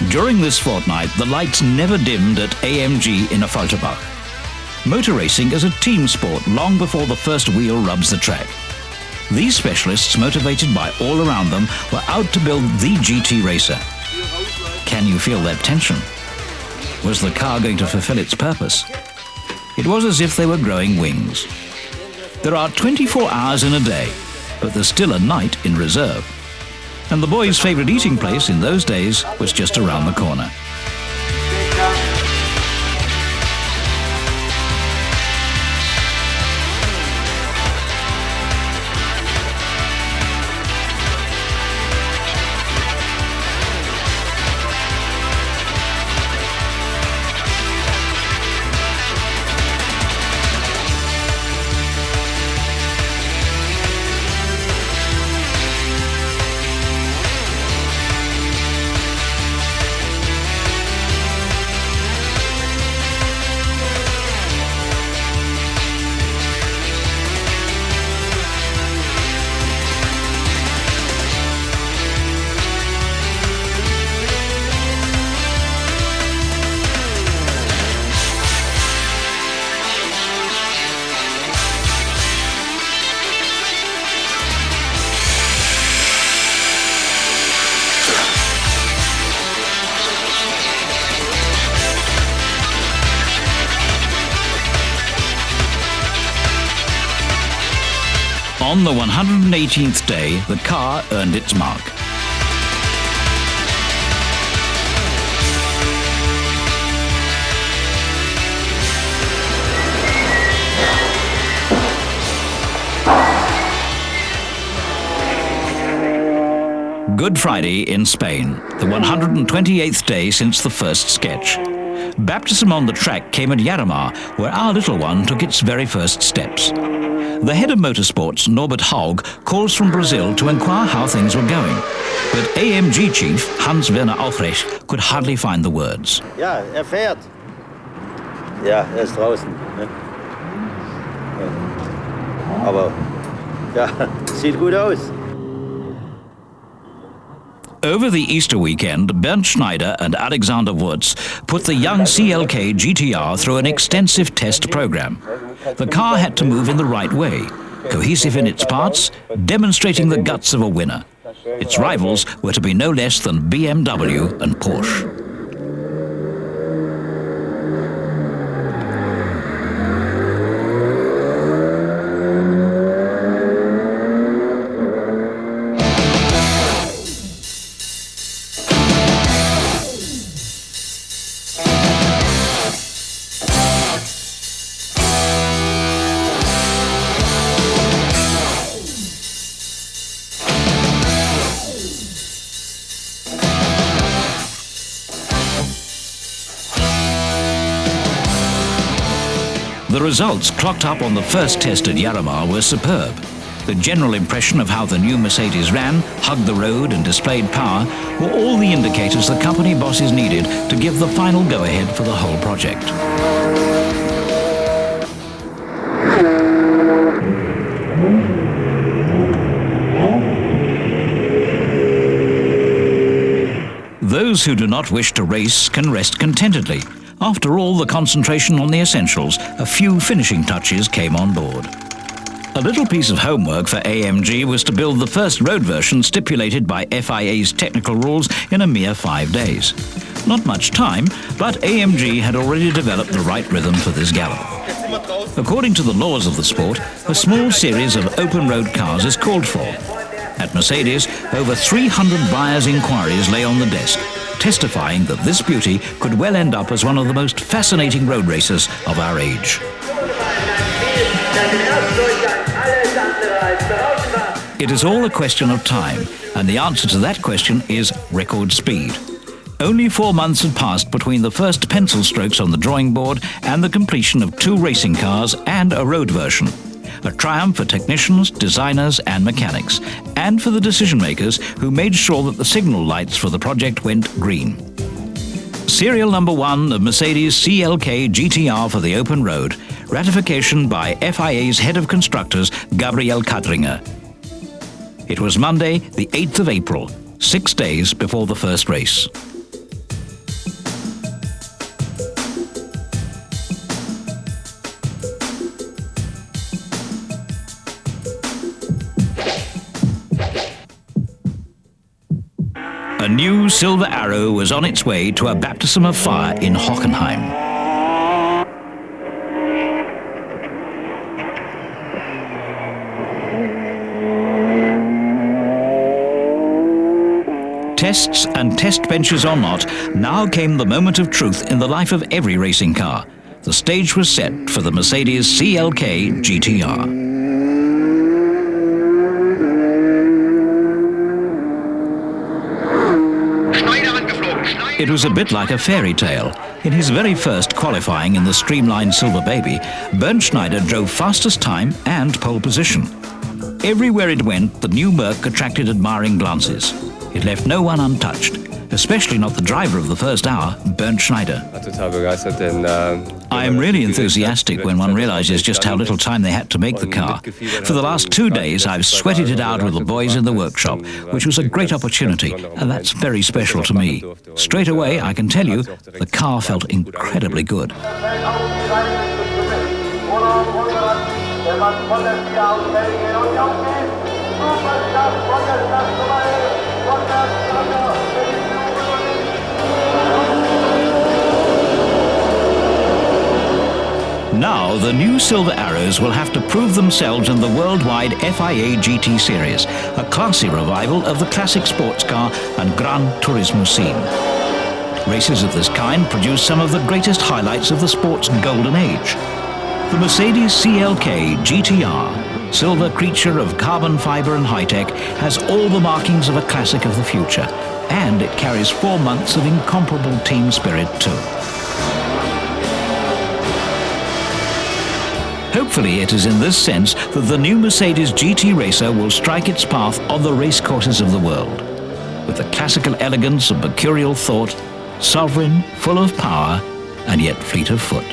During this fortnight, the lights never dimmed at AMG in Affalterbach. Motor racing is a team sport long before the first wheel rubs the track. These specialists, motivated by all around them, were out to build the GT racer. Can you feel that tension? Was the car going to fulfill its purpose? It was as if they were growing wings. There are 24 hours in a day, but there's still a night in reserve. And the boys' favourite eating place in those days was just around the corner. On the 118th day, the car earned its mark. Good Friday in Spain, the 128th day since the first sketch. Baptism on the track came at Jarama, where our little one took its very first steps. The head of motorsports, Norbert Haug, calls from Brazil to inquire how things were going. But AMG chief, Hans-Werner Aufrecht, could hardly find the words. Ja, fährt. Ja, ist draußen. Ne? Aber, ja, sieht gut aus. Over the Easter weekend, Bernd Schneider and Alexander Wurz put the young CLK GTR through an extensive test program. The car had to move in the right way, cohesive in its parts, demonstrating the guts of a winner. Its rivals were to be no less than BMW and Porsche. The results clocked up on the first test at Jarama were superb. The general impression of how the new Mercedes ran, hugged the road and displayed power were all the indicators the company bosses needed to give the final go-ahead for the whole project. Those who do not wish to race can rest contentedly. After all the concentration on the essentials, a few finishing touches came on board. A little piece of homework for AMG was to build the first road version stipulated by FIA's technical rules in a mere 5 days. Not much time, but AMG had already developed the right rhythm for this gallop. According to the laws of the sport, a small series of open road cars is called for. At Mercedes, over 300 buyers' inquiries lay on the desk, testifying that this beauty could well end up as one of the most fascinating road races of our age. It is all a question of time, and the answer to that question is record speed. Only 4 months had passed between the first pencil strokes on the drawing board and the completion of 2 racing cars and a road version. A triumph for technicians, designers and mechanics, and for the decision-makers who made sure that the signal lights for the project went green. Serial number 1 of Mercedes CLK GTR for the open road, ratification by FIA's head of constructors, Gabriel Kadringer. It was Monday, the 8th of April, 6 days before the first race. new Silver Arrow was on its way to a baptism of fire in Hockenheim. Tests and test benches or not, now came the moment of truth in the life of every racing car. The stage was set for the Mercedes CLK GTR. It was a bit like a fairy tale. In his very first qualifying in the streamlined Silver Baby, Bernd Schneider drove fastest time and pole position. Everywhere it went, the new Merc attracted admiring glances. It left no one untouched, especially not the driver of the first hour, Bernd Schneider. I am really enthusiastic when one realizes just how little time they had to make the car. For the last 2 days, I've sweated it out with the boys in the workshop, which was a great opportunity, and that's very special to me. Straight away, I can tell you, the car felt incredibly good. Now, the new Silver Arrows will have to prove themselves in the worldwide FIA GT series, a classy revival of the classic sports car and Gran Turismo scene. Races of this kind produce some of the greatest highlights of the sport's golden age. The Mercedes CLK GTR, silver creature of carbon fiber and high-tech, has all the markings of a classic of the future, and it carries 4 months of incomparable team spirit too. Hopefully it is in this sense that the new Mercedes GT racer will strike its path on the racecourses of the world. With the classical elegance of mercurial thought, sovereign, full of power, and yet fleet of foot.